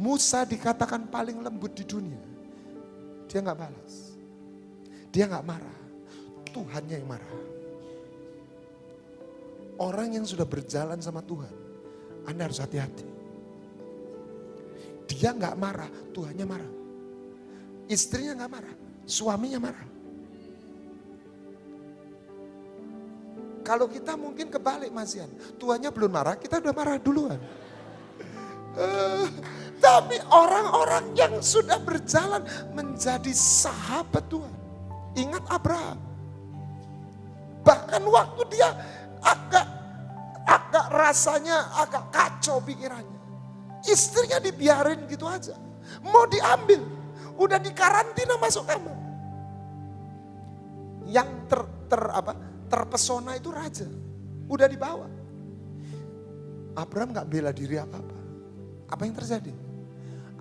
Musa dikatakan paling lembut di dunia. Dia gak balas. Dia gak marah. Tuhannya yang marah. Orang yang sudah berjalan sama Tuhan, Anda harus hati-hati. Dia gak marah, Tuhannya marah. Istrinya gak marah, suaminya marah. Kalau kita mungkin kebalik Mas Ian, Tuhannya belum marah, kita udah marah duluan. Tapi orang-orang yang sudah berjalan menjadi sahabat Tuhan. Ingat Abraham. Bahkan waktu dia agak rasanya agak kacau pikirannya. Istrinya dibiarin gitu aja. Mau diambil, udah dikarantina masuk kamar. Yang terpesona itu raja, udah dibawa. Abraham gak bela diri apa-apa. Apa yang terjadi?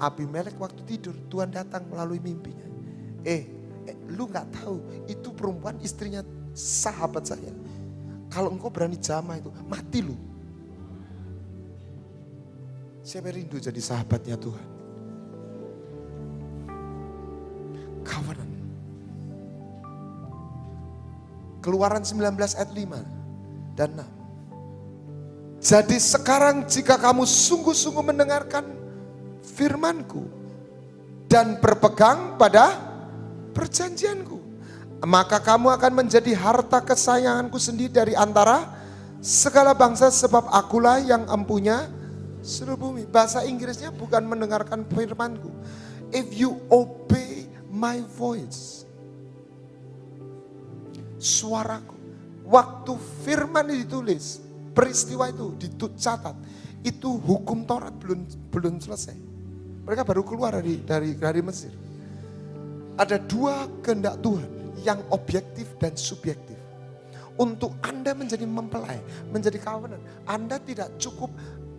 Abimelek waktu tidur, Tuhan datang melalui mimpinya. Lu gak tahu, itu perempuan istrinya sahabat saya. Kalau engkau berani jamah itu, mati lu. Siapa rindu jadi sahabatnya Tuhan? Covenant. Keluaran 19 ayat 5 dan 6. Jadi sekarang jika kamu sungguh-sungguh mendengarkan firman-Ku dan berpegang pada perjanjian-Ku, maka kamu akan menjadi harta kesayangan-Ku sendiri dari antara segala bangsa, sebab Akulah yang empunya seluruh bumi. Bahasa Inggrisnya bukan mendengarkan firman-Ku. If you obey my voice. Suaraku. Waktu firman ditulis, peristiwa itu dicatat, itu hukum Taurat belum selesai. Mereka baru keluar dari Mesir. Ada dua kehendak Tuhan yang objektif dan subjektif. Untuk Anda menjadi mempelai, menjadi covenant, Anda tidak cukup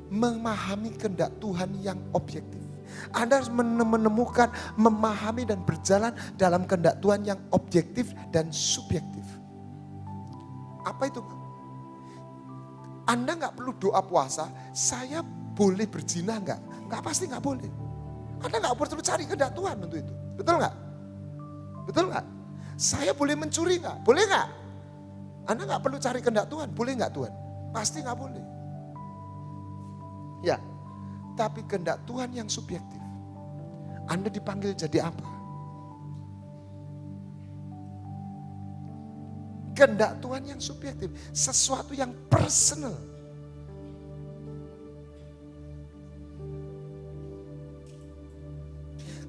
memahami kehendak Tuhan yang objektif. Anda harus menemukan, memahami dan berjalan dalam kehendak Tuhan yang objektif dan subjektif. Apa itu? Anda gak perlu doa puasa, saya boleh berzina enggak? Enggak, pasti gak boleh. Anda gak perlu cari kehendak Tuhan untuk itu. Betul gak? Betul gak? Saya boleh mencuri enggak? Boleh gak? Anda gak perlu cari kehendak Tuhan, boleh gak Tuhan? Pasti gak boleh. Ya, tapi kehendak Tuhan yang subjektif. Anda dipanggil jadi apa? Kehendak Tuhan yang subjektif, sesuatu yang personal.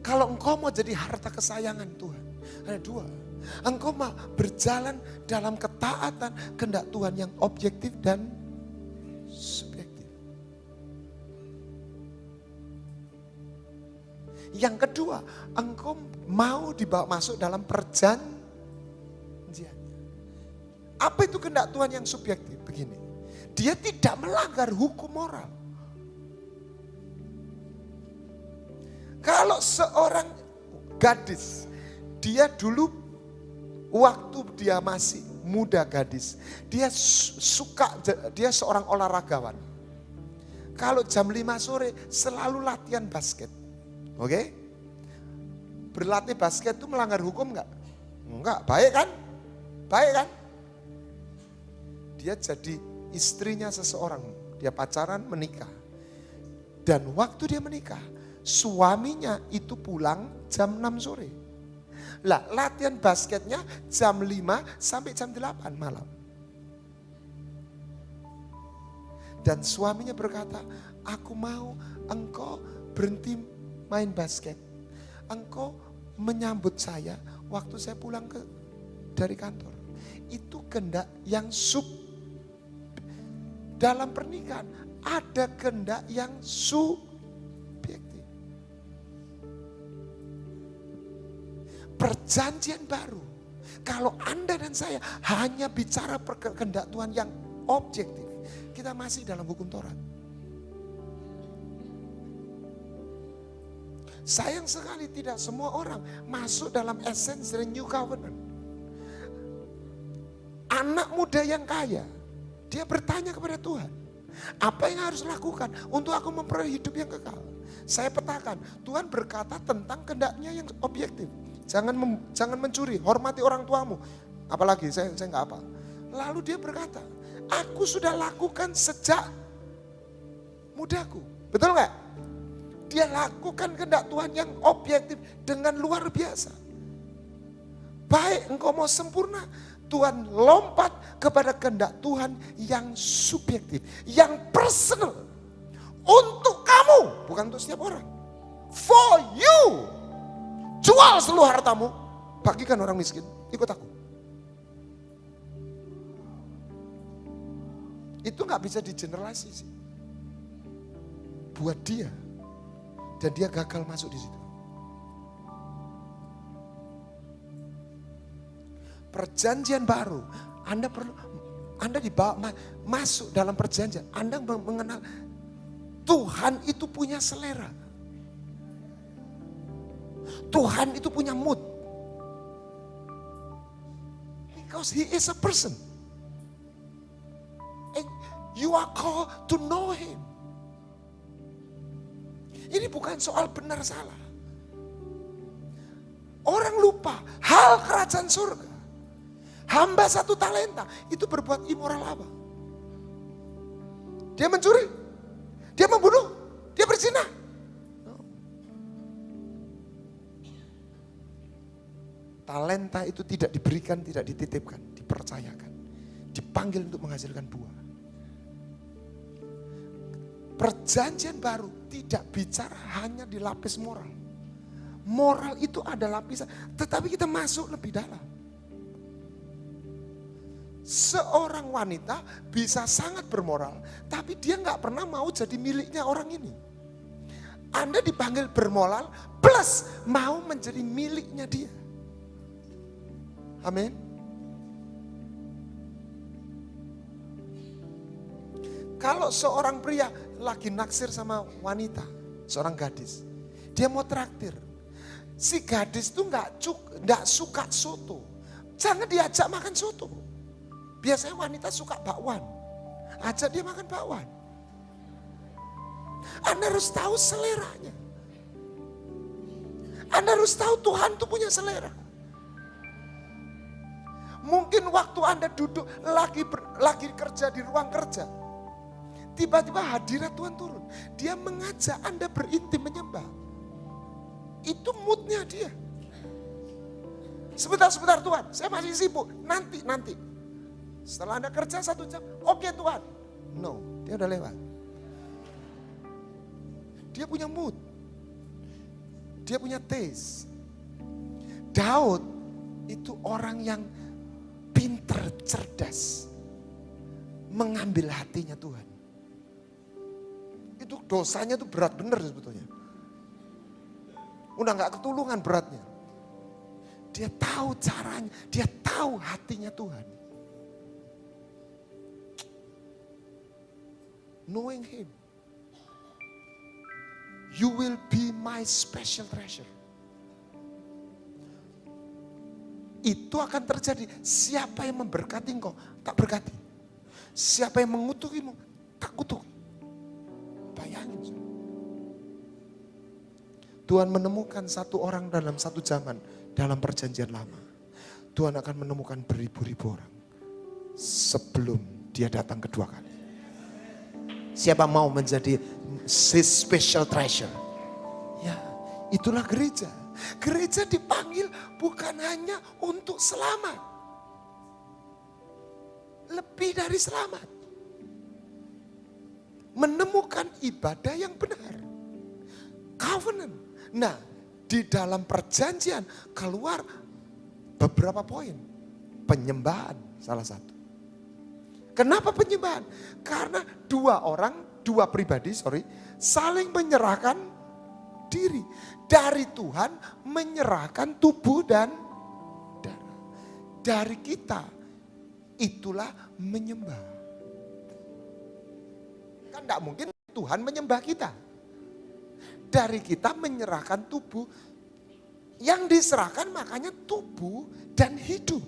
Kalau engkau mau jadi harta kesayangan Tuhan, ada dua. Engkau mau berjalan dalam ketaatan kehendak Tuhan yang objektif dan subjektif. Yang kedua, engkau mau dibawa masuk dalam perjanjian. Apa itu kehendak Tuhan yang subjektif? Begini, dia tidak melanggar hukum moral. Kalau seorang gadis, dia dulu waktu dia masih muda gadis, dia dia seorang olahragawan. Kalau jam 5 sore selalu latihan basket. Oke? Berlatih basket itu melanggar hukum enggak? Enggak, baik kan? Baik kan? Dia jadi istrinya seseorang, dia pacaran, menikah. Dan waktu dia menikah, suaminya itu pulang jam 6 sore. Lah, latihan basketnya jam 5 sampai jam 8 malam. Dan suaminya berkata, aku mau engkau berhenti main basket. Engkau menyambut saya waktu saya pulang dari kantor. Itu kehendak yang dalam pernikahan ada kehendak yang subjektif. Perjanjian baru, kalau Anda dan saya hanya bicara kehendak Tuhan yang objektif, kita masih dalam hukum Taurat. Sayang sekali tidak semua orang masuk dalam esensi dari New Covenant. Anak muda yang kaya, dia bertanya kepada Tuhan, Apa yang harus lakukan untuk aku memperoleh hidup yang kekal? Saya petakan, Tuhan berkata tentang kehendaknya yang objektif. Jangan mencuri, hormati orang tuamu. Apalagi saya nggak apa. Lalu dia berkata, aku sudah lakukan sejak mudaku. Betul nggak? Dia lakukan kehendak Tuhan yang objektif dengan luar biasa. Baik engkau mau sempurna, Tuhan lompat kepada kehendak Tuhan yang subjektif, yang personal. Untuk kamu, bukan untuk setiap orang. For you. Jual seluruh hartamu, bagikan orang miskin, ikut aku. Itu gak bisa digeneralisasi buat dia. Dan dia gagal masuk di situ. Perjanjian baru, Anda dibawa masuk dalam perjanjian. Anda mengenal Tuhan itu punya selera. Tuhan itu punya mood. Because he is a person. And you are called to know him. Ini bukan soal benar salah. Orang lupa hal kerajaan surga. Hamba 1 talenta itu berbuat immoral apa? Dia mencuri, dia membunuh, dia berzina. Talenta itu tidak diberikan, tidak dititipkan, dipercayakan. Dipanggil untuk menghasilkan buah. Perjanjian baru tidak bicara hanya di lapis moral. Moral itu ada lapisan, tetapi kita masuk lebih dalam. Seorang wanita bisa sangat bermoral, tapi dia nggak pernah mau jadi miliknya orang ini. Anda dipanggil bermoral plus mau menjadi miliknya dia. Amin. Kalau seorang pria lagi naksir sama wanita, seorang gadis, dia mau traktir. Si gadis itu nggak suka soto, jangan diajak makan soto. Biasanya wanita suka bakwan, ajak dia makan bakwan. Anda harus tahu seleranya. Anda harus tahu Tuhan itu punya selera. Mungkin waktu Anda duduk lagi kerja di ruang kerja, tiba-tiba hadirat Tuhan turun. Dia mengajak Anda berintim menyembah. Itu moodnya dia. Sebentar Tuhan, saya masih sibuk. Nanti. Setelah Anda kerja 1 jam, oke Tuhan. No, dia udah lewat. Dia punya mood. Dia punya taste. Daud itu orang yang pinter, cerdas. Mengambil hatinya Tuhan. Itu dosanya tuh berat bener sebetulnya. Udah gak ketulungan beratnya. Dia tahu caranya, dia tahu hatinya Tuhan. Knowing him, you will be my special treasure. Itu akan terjadi. Siapa yang memberkati engkau, tak berkati. Siapa yang mengutukimu, tak kutuki. Bayangin. Tuhan menemukan satu orang dalam satu zaman, dalam perjanjian lama. Tuhan akan menemukan beribu-ribu orang sebelum dia datang kedua kali. Siapa mau menjadi special treasure? Ya, itulah gereja. Gereja dipanggil bukan hanya untuk selamat. Lebih dari selamat. Menemukan ibadah yang benar. Covenant. Nah, di dalam perjanjian keluar beberapa poin. Penyembahan salah satu. Kenapa penyembahan? Karena dua pribadi, saling menyerahkan diri. Dari Tuhan menyerahkan tubuh dan darah. Dari kita, itulah menyembah. Kan tidak mungkin Tuhan menyembah kita. Dari kita menyerahkan tubuh, yang diserahkan makanya tubuh dan hidup.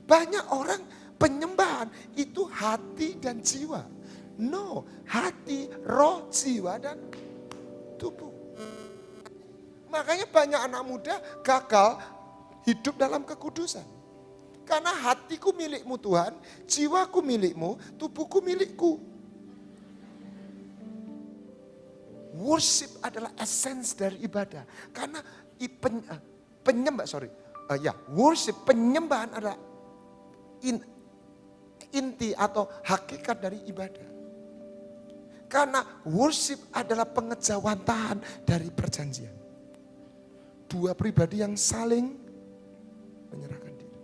Banyak orang penyembahan itu hati dan jiwa. No, hati, roh, jiwa, dan tubuh. Makanya banyak anak muda gagal hidup dalam kekudusan. Karena hatiku milikmu Tuhan, jiwaku milikmu, tubuhku milikku. Worship adalah essence dari ibadah. Karena worship, penyembahan adalah inti atau hakikat dari ibadah. Karena worship adalah pengejawantahan dari perjanjian. Dua pribadi yang saling menyerahkan diri.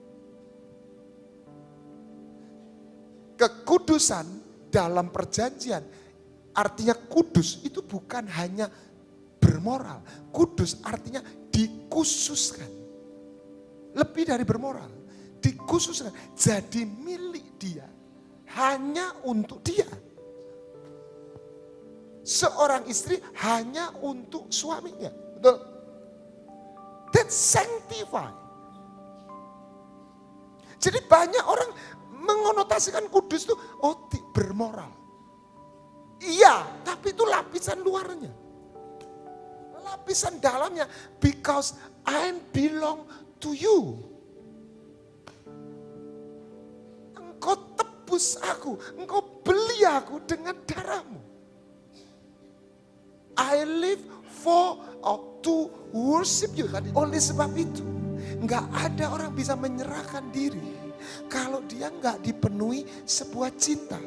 Kekudusan dalam perjanjian, artinya kudus itu bukan hanya bermoral. Kudus artinya dikhususkan. Lebih dari bermoral. Dikhususkan. Jadi milik dia. Hanya untuk dia. Seorang istri hanya untuk suaminya. Betul? That's sanctified. Jadi banyak orang mengonotasikan kudus itu, bermoral. Iya, tapi itu lapisan luarnya. Lapisan dalamnya, because I belong to you. Engkau tebus aku, engkau beli aku dengan darahmu. I live for or to worship you. Oleh sebab itu, enggak ada orang bisa menyerahkan diri kalau dia enggak dipenuhi sebuah cinta.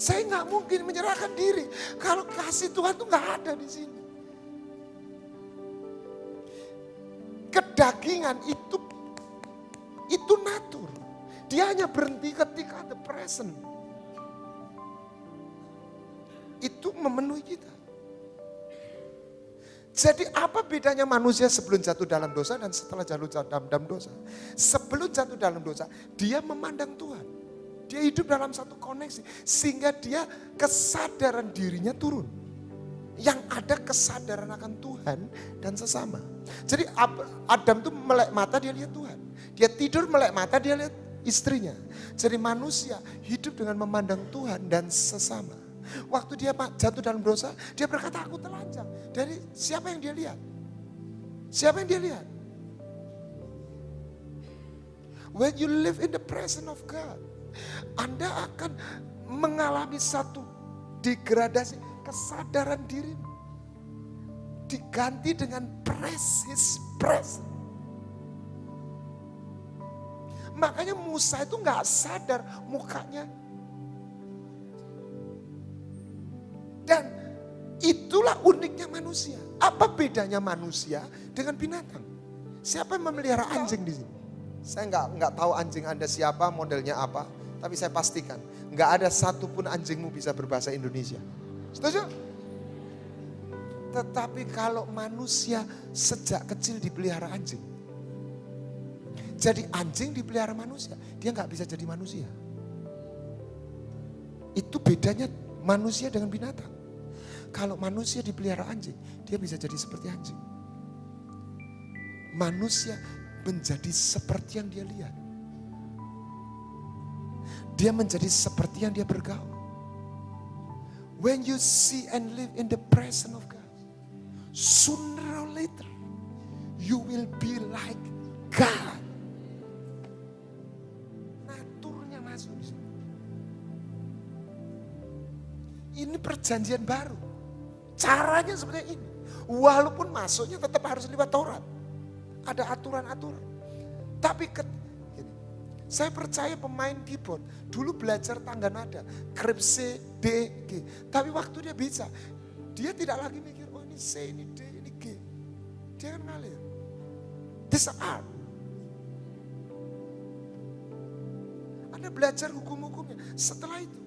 Saya enggak mungkin menyerahkan diri kalau kasih Tuhan itu enggak ada di sini. Kedagingan itu natur. Dia hanya berhenti ketika the present. Itu memenuhi kita. Jadi apa bedanya manusia sebelum jatuh dalam dosa dan setelah jatuh dalam dosa? Sebelum jatuh dalam dosa, dia memandang Tuhan. Dia hidup dalam satu koneksi. Sehingga dia kesadaran dirinya turun. Yang ada kesadaran akan Tuhan dan sesama. Jadi Adam tuh melek mata dia lihat Tuhan. Dia tidur melek mata dia lihat istrinya. Jadi manusia hidup dengan memandang Tuhan dan sesama. Waktu dia jatuh dalam dosa, dia berkata aku telanjang. Dari siapa yang dia lihat? Siapa yang dia lihat? When you live in the presence of God, Anda akan mengalami satu degradasi kesadaran dirimu. Diganti dengan His presence. Makanya Musa itu gak sadar mukanya. Dan itulah uniknya manusia. Apa bedanya manusia dengan binatang? Siapa yang memelihara anjing di sini? Saya nggak tahu anjing Anda siapa, modelnya apa. Tapi saya pastikan, nggak ada satupun anjingmu bisa berbahasa Indonesia. Setuju? Tetapi kalau manusia sejak kecil dipelihara anjing. Jadi anjing dipelihara manusia, dia nggak bisa jadi manusia. Itu bedanya manusia dengan binatang. Kalau manusia dipelihara anjing, dia bisa jadi seperti anjing. Manusia menjadi seperti yang dia lihat. Dia menjadi seperti yang dia bergaul. When you see and live in the presence of God, sooner or later, you will be like God. Naturnya masuk di sini. Ini perjanjian baru. Caranya seperti ini. Walaupun masuknya tetap harus lewat Taurat. Ada aturan-aturan. Tapi saya percaya pemain keyboard dulu belajar tangga nada. Grip C, D, G. Tapi waktu dia bisa, dia tidak lagi mikir, oh ini C, ini D, ini G. Dia kan ngalir. This is art. Anda belajar hukum-hukumnya. Setelah itu,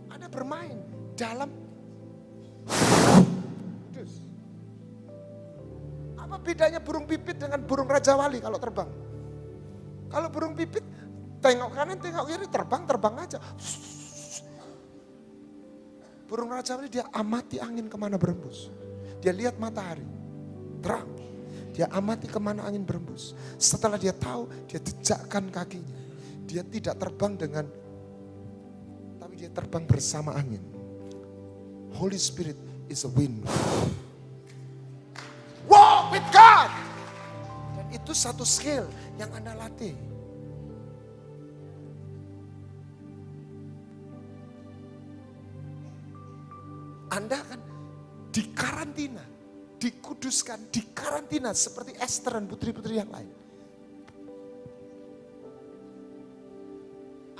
Anda bermain dalam apa bedanya burung pipit dengan burung Raja Wali kalau terbang? Kalau burung pipit tengok kanan tengok kiri terbang aja. Burung Raja Wali dia amati angin kemana berembus. Dia lihat matahari terang. Dia amati kemana angin berembus. Setelah dia tahu dia jejakkan kakinya. Dia tidak terbang dengan, tapi dia terbang bersama angin. Holy Spirit is a wind. Walk with God. Dan itu satu skill yang Anda latih. Anda akan dikarantina, dikuduskan, dikarantina seperti Esther dan putri-putri yang lain.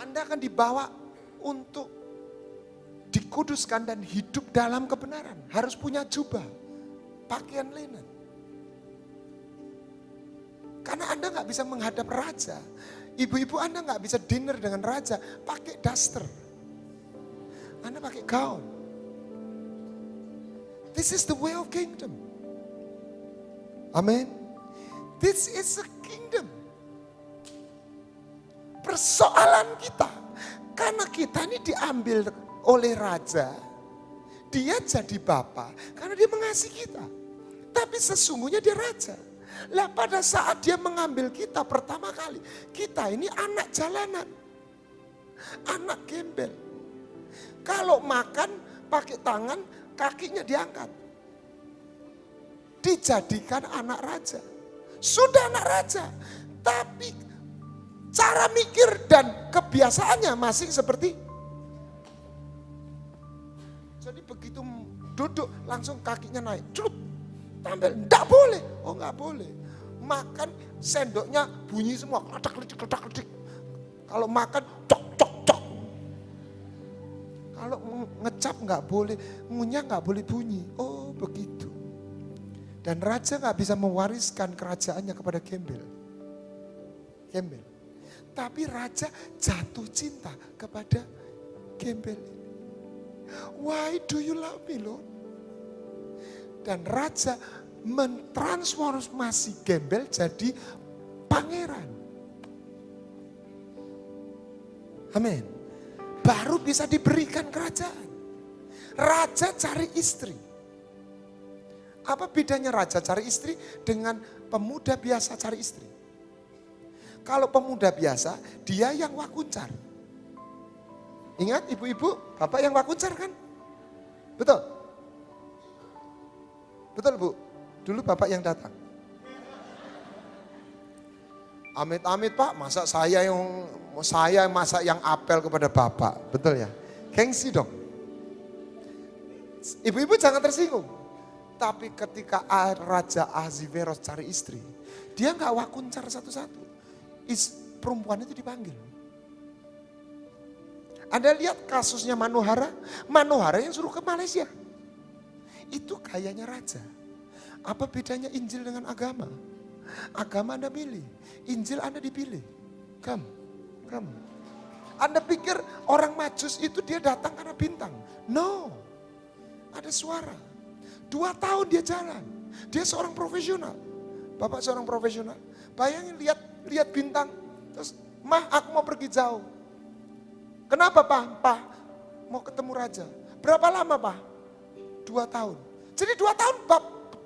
Anda akan dibawa untuk dikuduskan dan hidup dalam kebenaran. Harus punya jubah, pakaian linen. Karena Anda nggak bisa menghadap raja. Ibu-ibu Anda nggak bisa dinner dengan raja pakai daster. Anda pakai gaun. This is the way of kingdom. Amin. This is a kingdom. Persoalan kita, karena kita ini diambil oleh raja, dia jadi bapa karena dia mengasihi kita. Tapi sesungguhnya dia raja. Lah pada saat dia mengambil kita pertama kali, kita ini anak jalanan. Anak gembel. Kalau makan pakai tangan, kakinya diangkat. Dijadikan anak raja. Sudah anak raja. Tapi cara mikir dan kebiasaannya masih seperti. Jadi begitu duduk langsung kakinya naik. Celup. Tampil. Enggak boleh. Oh enggak boleh. Makan sendoknya bunyi semua. Kledak-kledik. Kalau makan cok. Kalau ngecap nggak boleh, ngunyah nggak boleh bunyi. Oh begitu. Dan raja nggak bisa mewariskan kerajaannya kepada gembel. Tapi raja jatuh cinta kepada gembel. Why do you love me, Lord? Dan raja mentransformasi gembel jadi pangeran. Amin. Baru bisa diberikan kerajaan. Raja cari istri. Apa bedanya raja cari istri dengan pemuda biasa cari istri? Kalau pemuda biasa, dia yang wakuncar. Ingat ibu-ibu, bapak yang wakuncar kan? Betul? Betul Bu? Dulu bapak yang datang. Amit-amit Pak, masa saya yang apel kepada Bapak. Betul ya? Gengsi dong. Ibu-ibu jangan tersinggung. Tapi ketika Raja Ahasveros cari istri, dia gak wakuncar satu-satu. Perempuan itu dipanggil. Anda lihat kasusnya Manohara yang suruh ke Malaysia. Itu kayaknya raja. Apa bedanya Injil dengan agama? Agama Anda pilih, Injil Anda dipilih. Come. Anda pikir orang Majus itu dia datang karena bintang? No, ada suara. 2 tahun dia jalan, dia seorang profesional. Bapak seorang profesional. Bayangin lihat bintang, terus Mah aku mau pergi jauh. Kenapa Pak? Mau ketemu raja. Berapa lama Pak? 2 tahun. Jadi 2 tahun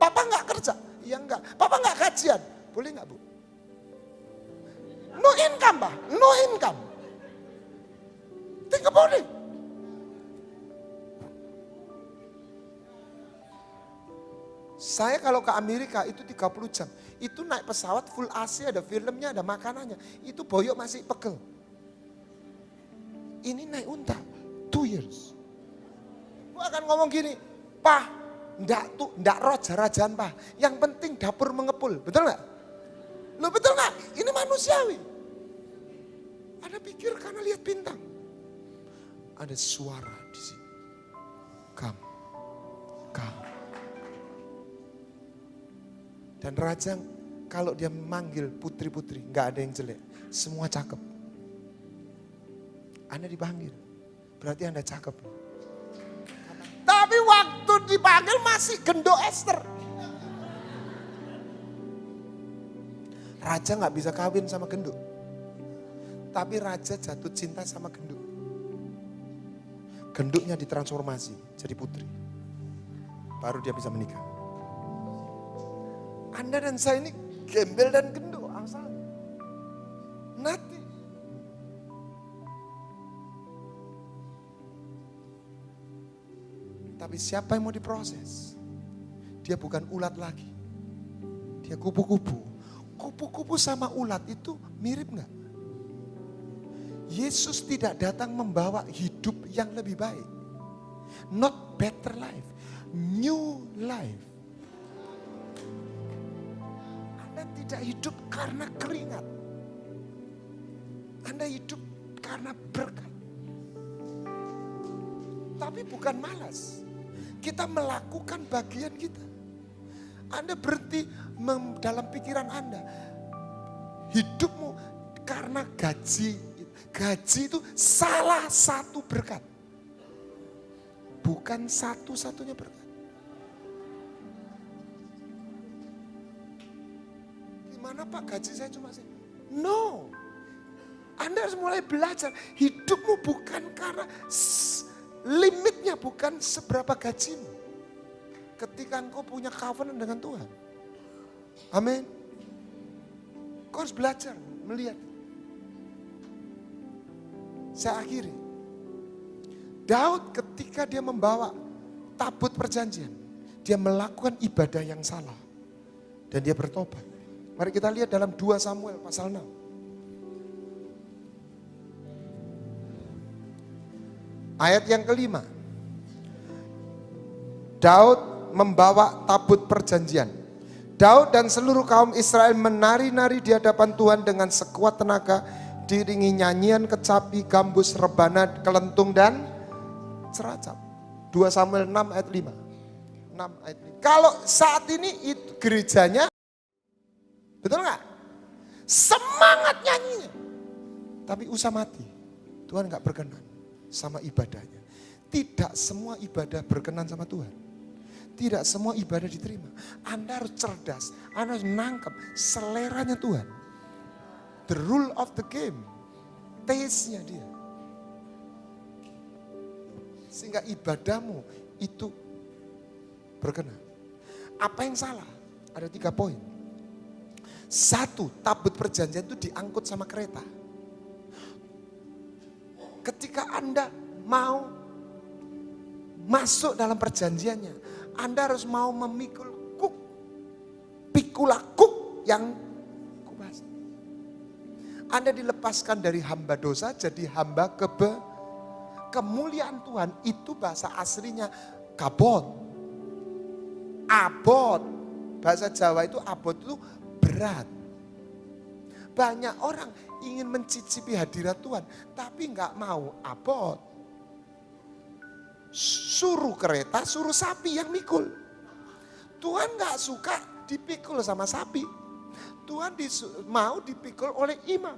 Papa nggak kerja? Iya enggak. Papa nggak gajian? Boleh nggak Bu? No income Pak, no income. Tidak boleh. Saya kalau ke Amerika itu 30 jam. Itu naik pesawat full AC, ada filmnya, ada makanannya. Itu boyok masih pegel. Ini naik unta, 2 years. Gue akan ngomong gini, Pak, ndak raja-rajaan Pak. Yang penting dapur mengepul, betul nggak? Lo betul nggak? Ini manusiawi. Ada pikir karena lihat bintang. Ada suara di sini. Come. Dan raja kalau dia memanggil putri-putri, nggak ada yang jelek. Semua cakep. Anda dipanggil, berarti Anda cakep. Tapi waktu dipanggil masih gendok Esther. Raja nggak bisa kawin sama genduk. Tapi raja jatuh cinta sama genduk. Genduknya ditransformasi jadi putri. Baru dia bisa menikah. Anda dan saya ini gembel dan genduk asal. Nanti. Tapi siapa yang mau diproses? Dia bukan ulat lagi. Dia kupu-kupu. Kupu-kupu sama ulat itu mirip nggak? Yesus tidak datang membawa hidup yang lebih baik. Not better life, new life. Anda tidak hidup karena keringat. Anda hidup karena berkat. Tapi bukan malas. Kita melakukan bagian kita. Anda berhenti dalam pikiran Anda. Hidupmu karena gaji. Gaji itu salah satu berkat. Bukan satu-satunya berkat. Gimana Pak, gaji saya cuma sih? No. Anda harus mulai belajar. Hidupmu bukan karena limitnya bukan seberapa gajimu. Ketika engkau punya covenant dengan Tuhan. Amin. Kau harus belajar melihat. Saya akhiri. Daud ketika dia membawa tabut perjanjian, dia melakukan ibadah yang salah. Dan dia bertobat. Mari kita lihat dalam 2 Samuel pasal 6. Ayat yang kelima. Daud membawa tabut perjanjian. Daud dan seluruh kaum Israel menari-nari di hadapan Tuhan dengan sekuat tenaga, diiringi nyanyian kecapi, gambus, rebana, kelentung dan ceracap. 2 Samuel 6 ayat 5. 6 ayat 5. Kalau saat ini itu gerejanya, betul nggak? Semangat nyanyinya. Tapi usah mati. Tuhan nggak berkenan sama ibadahnya. Tidak semua ibadah berkenan sama Tuhan. Tidak semua ibadah diterima. Anda harus cerdas. Anda harus nangkep seleranya Tuhan. The rule of the game. Taste-nya dia. Sehingga ibadahmu itu berkenan. Apa yang salah? Ada 3 poin. 1, tabut perjanjian itu diangkut sama kereta. Ketika Anda mau masuk dalam perjanjiannya, Anda harus mau memikul pikula kuk yang kubas. Anda dilepaskan dari hamba dosa jadi hamba kemuliaan Tuhan. Itu bahasa aslinya kabot. Abot. Bahasa Jawa itu abot itu berat. Banyak orang ingin mencicipi hadirat Tuhan, tapi nggak mau abot. Suruh kereta, suruh sapi yang mikul. Tuhan nggak suka dipikul sama sapi. Tuhan mau dipikul oleh imam.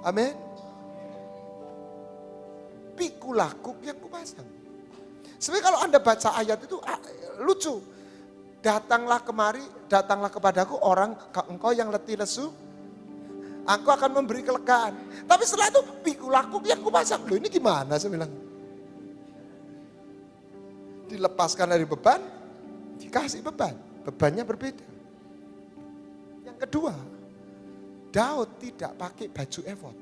Amin. Pikulakuk yang kupasang. Sebenarnya kalau Anda baca ayat itu lucu. Datanglah kemari, datanglah kepadaku orang engkau yang letih lesu. Aku akan memberi kelegaan. Tapi setelah itu pikulakuk yang kupasang. Loh ini gimana saya bilang. Dilepaskan dari beban, dikasih beban. Bebannya berbeda. Yang kedua, Daud tidak pakai baju efod.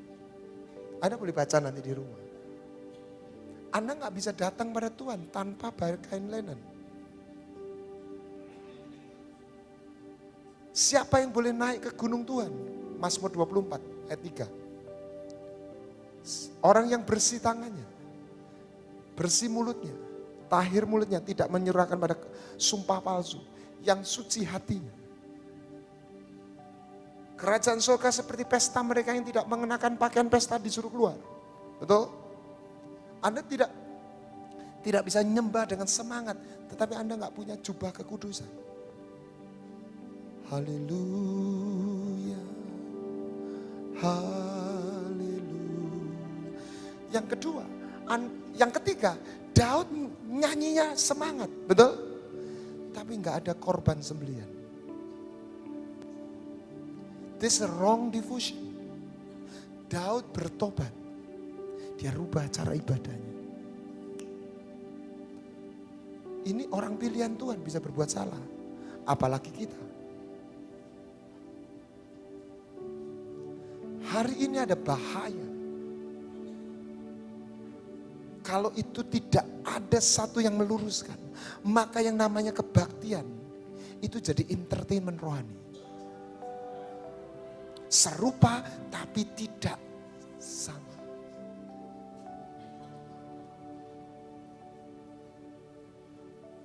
Anda boleh baca nanti di rumah. Anda gak bisa datang pada Tuhan tanpa kain linen. Siapa yang boleh naik ke gunung Tuhan? Mazmur 24 ayat 3. Orang yang bersih tangannya, bersih mulutnya, tahir mulutnya, tidak menyerahkan pada sumpah palsu, yang suci hatinya. Kerajaan surga seperti pesta mereka yang tidak mengenakan pakaian pesta disuruh keluar. Betul? Anda tidak bisa nyembah dengan semangat, tetapi Anda nggak punya jubah kekudusan. Haleluya, haleluya. Yang kedua, yang ketiga, Daud nyanyinya semangat, betul? Tapi nggak ada korban sembelihan. This is wrong devotion. Daud bertobat, dia rubah cara ibadahnya. Ini orang pilihan Tuhan bisa berbuat salah, apalagi kita. Hari ini ada bahaya. Kalau itu tidak ada satu yang meluruskan, maka yang namanya kebaktian itu jadi entertainment rohani. Serupa tapi tidak sama.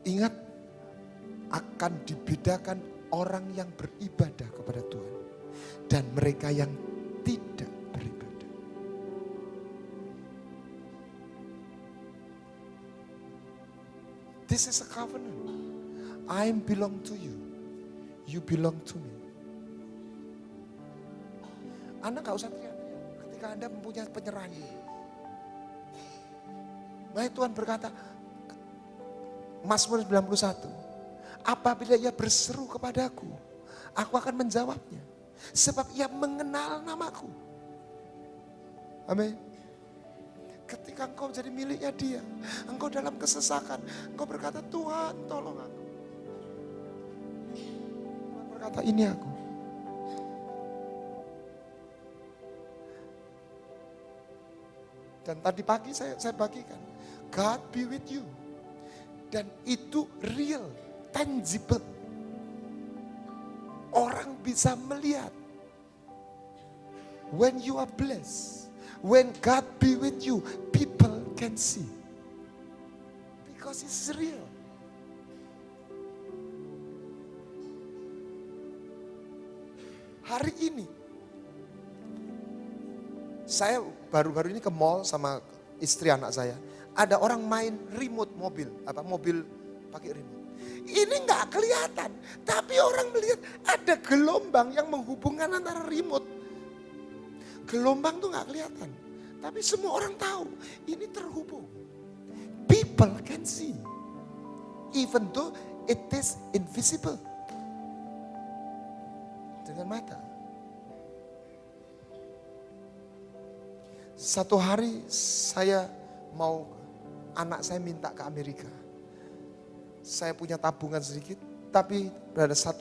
Ingat, akan dibedakan orang yang beribadah kepada Tuhan dan mereka yang tidak beribadah. This is a covenant. I belong to you. You belong to me. Anda gak usah teriak-teriak ketika Anda mempunyai penyerahan ini. Makanya Tuhan berkata, Mazmur 91, apabila ia berseru kepadaku, aku akan menjawabnya. Sebab ia mengenal namaku. Amin. Ketika engkau jadi miliknya dia, engkau dalam kesesakan, engkau berkata, Tuhan tolong aku. Tuhan berkata, ini aku. Dan tadi pagi saya bagikan, God be with you. Dan itu real, tangible. Orang bisa melihat. When you are blessed, when God be with you, people can see. Because it's real. Hari ini, saya baru-baru ini ke mall sama istri anak saya. Ada orang main remote mobil, mobil pakai remote. Ini nggak kelihatan, tapi orang melihat ada gelombang yang menghubungkan antara remote. Gelombang tuh nggak kelihatan, tapi semua orang tahu ini terhubung. People can see, even though it is invisible. Dengan mata. Satu hari anak saya minta ke Amerika. Saya punya tabungan sedikit, tapi pada saat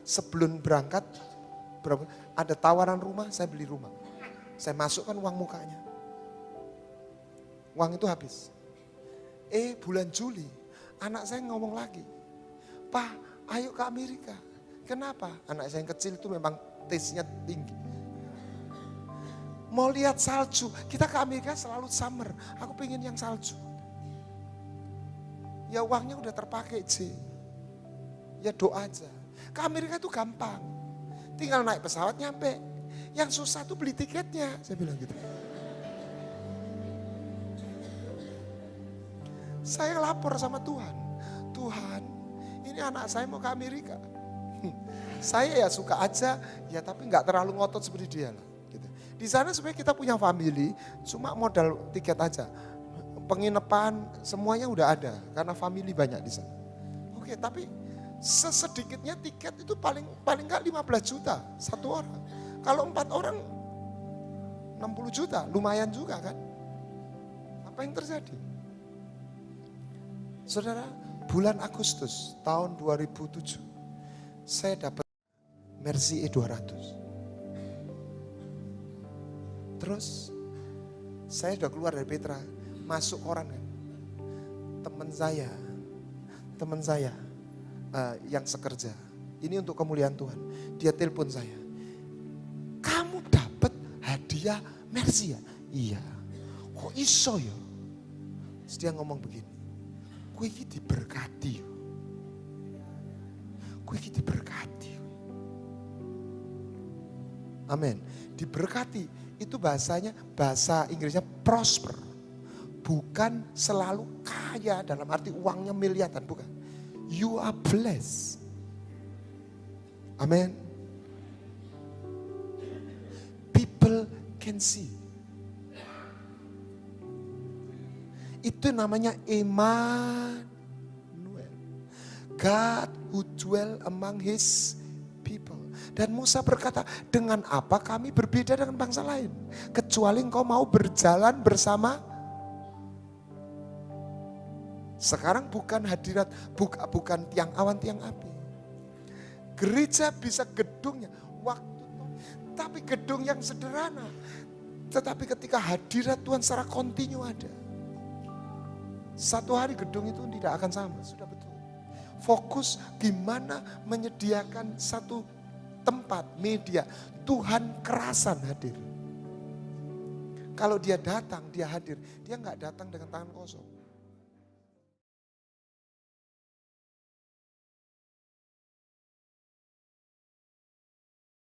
sebelum berangkat, ada tawaran rumah, saya beli rumah. Saya masukkan uang mukanya. Uang itu habis. Bulan Juli, anak saya ngomong lagi, Pak, ayo ke Amerika. Kenapa? Anak saya yang kecil itu memang taste-nya tinggi. Mau lihat salju, kita ke Amerika selalu summer. Aku pengen yang salju. Ya uangnya udah terpakai, C. Ya doa aja. Ke Amerika itu gampang. Tinggal naik pesawat nyampe. Yang susah tuh beli tiketnya, saya bilang gitu. Saya lapor sama Tuhan. Tuhan, ini anak saya mau ke Amerika. Saya ya suka aja, ya tapi nggak terlalu ngotot seperti dia lah. Gitu. Di sana sebenarnya kita punya family, cuma modal tiket aja. Penginapan semuanya udah ada, karena family banyak di sana. Oke, tapi sesedikitnya tiket itu paling nggak 15 juta satu orang. Kalau 4 orang 60 juta, lumayan juga kan. Apa yang terjadi? Saudara, bulan Agustus tahun 2007, saya dapat Mercy E200. Terus saya sudah keluar dari Petra, masuk koran kan. Teman saya yang sekerja, ini untuk kemuliaan Tuhan. Dia telepon saya, kamu dapat hadiah Mercy ya? Iya. Kok iso ya? Terus dia ngomong begini, kowe iki diberkati. Kowe iki diberkati. Amin. Diberkati itu bahasa Inggrisnya prosper. Bukan selalu kaya dalam arti uangnya miliaran, bukan. You are blessed. Amin. People can see. Itu namanya Emmanuel. God who dwell among his people. Dan Musa berkata, dengan apa kami berbeda dengan bangsa lain? Kecuali engkau mau berjalan bersama. Sekarang bukan hadirat, bukan tiang awan, tiang api. Gereja bisa gedungnya, tapi gedung yang sederhana. Tetapi ketika hadirat Tuhan secara kontinu ada. Satu hari gedung itu tidak akan sama, sudah betul. Fokus gimana menyediakan satu tempat, media. Tuhan kerasan hadir. Kalau dia datang, dia hadir. Dia nggak datang dengan tangan kosong.